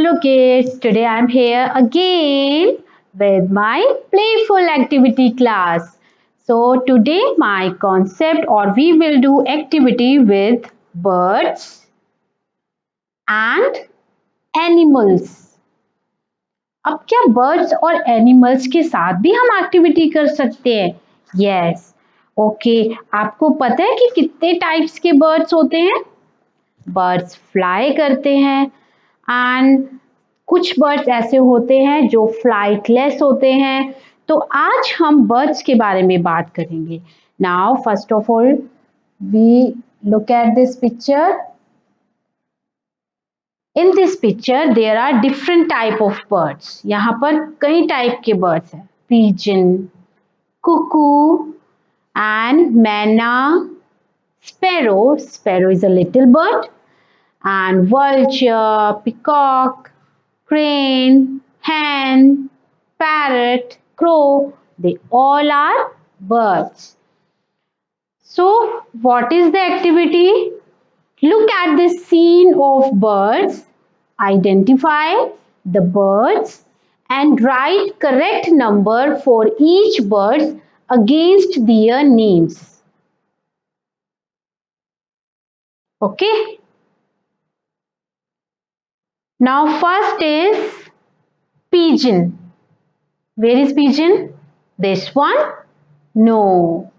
Hello kids, today I am here again with my playful activity class. So today my concept or we will do activity with birds and animals. अब क्या birds और animals के साथ भी हम activity कर सकते हैं? Yes. Okay, आपको पता है कि कितने types के birds होते हैं? Birds fly करते हैं and कुछ बर्ड्स ऐसे होते हैं जो फ्लाइटलेस होते हैं. तो आज हम बर्ड्स के बारे में बात करेंगे. Now first of all we look at this picture. In this picture there are different type of birds. यहाँ पर कई टाइप के बर्ड्स हैं. Pigeon, cuckoo and myna, sparrow. Sparrow is a little bird. And vulture, peacock, crane, hen, parrot, crow, they all are birds. So, what is the activity? Look at the scene of birds, identify the birds and write correct number for each bird against their names. Okay? Now first is pigeon. Where is pigeon? This one? No.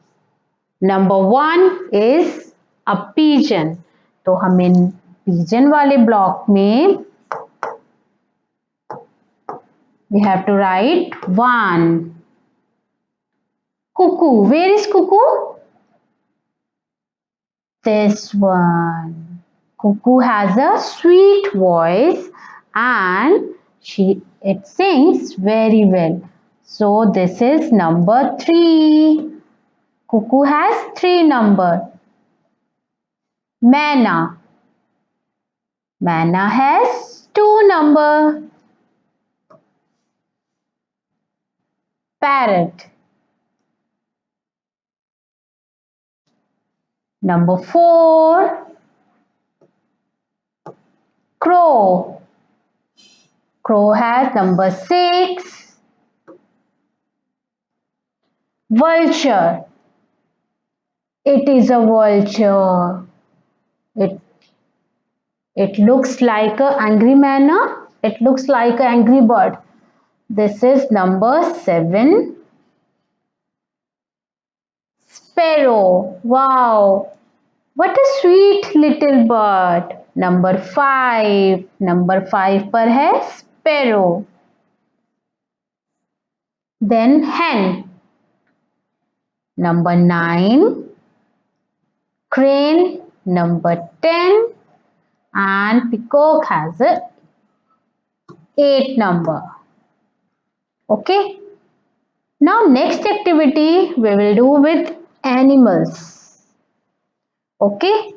Number one is a pigeon. तो हम इन pigeon वाले block में we have to write 1. Cuckoo. Where is cuckoo? This one. Cuckoo has a sweet voice and it sings very well. So this is number 3. Cuckoo has 3 number. Manna. Manna has 2 number. Parrot. Number 4. Crow. Crow has number 6. Vulture. It is a vulture. It looks like an angry manna. It looks like an angry bird. This is number 7. Sparrow. Wow. What a sweet little bird. Number 5. Number 5 पर है sparrow. Then hen. Number 9. Crane. Number 10. And peacock has a 8 number. Okay. Now next activity we will do with animals. Okay.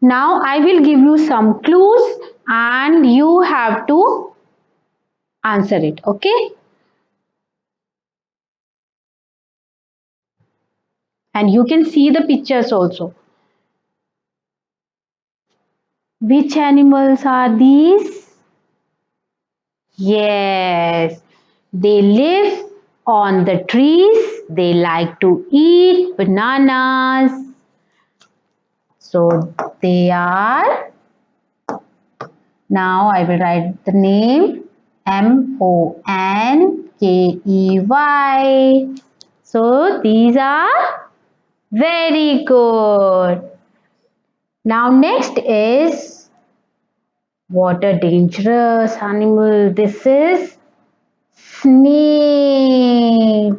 Now I will give you some clues and you have to answer it. Okay. And you can see the pictures also. Which animals are these? Yes, they live on the trees. They like to eat bananas. So they are, now I will write the name Monkey. So these are very good. Now next is, what a dangerous animal. This is snake.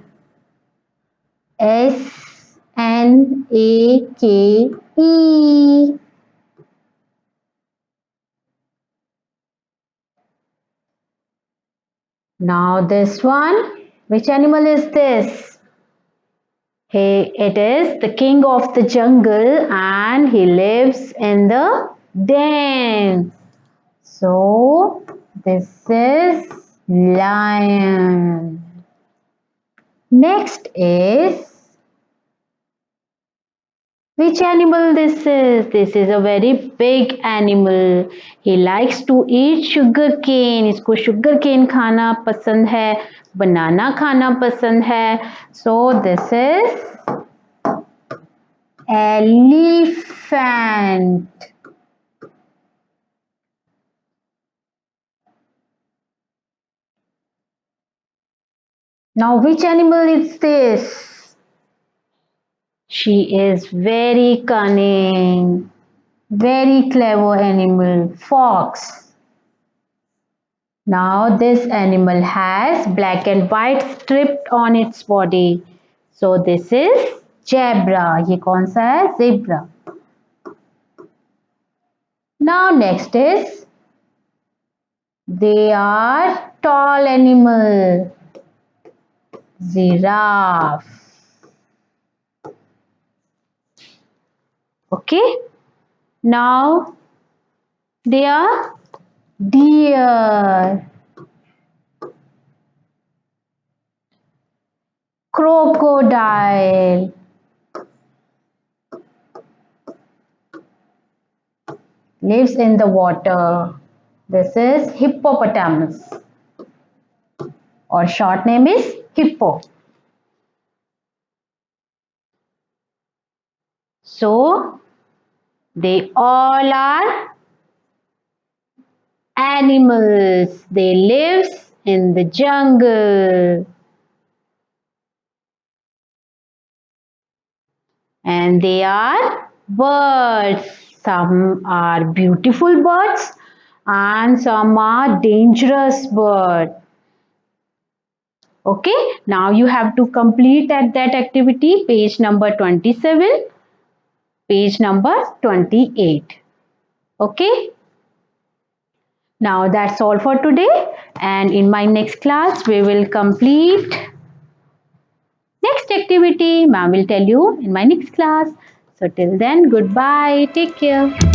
Snake. Now this one, which animal is this? Hey, it is the king of the jungle and he lives in the den. So this is lion. Next is Which animal this is? This is a very big animal. He likes to eat sugar cane. इसको sugar cane खाना पसंद है, banana खाना पसंद है. So this is elephant. Now which animal is this? She is very cunning, very clever animal, fox. Now this animal has black and white strip on its body. So this is zebra. ये कौन सा है? Zebra. Now next is, they are tall animal. Giraffe. Okay. Now they are deer. Crocodile. Lives in the water. This is hippopotamus, or short name is hippo. So they all are animals. They live in the jungle. And they are birds. Some are beautiful birds and some are dangerous birds. Okay, now you have to complete at that activity page number 27, page number 28. Okay, now that's all for today, and in my next class we will complete next activity. Ma'am will tell you in my next class. So till then, goodbye, take care.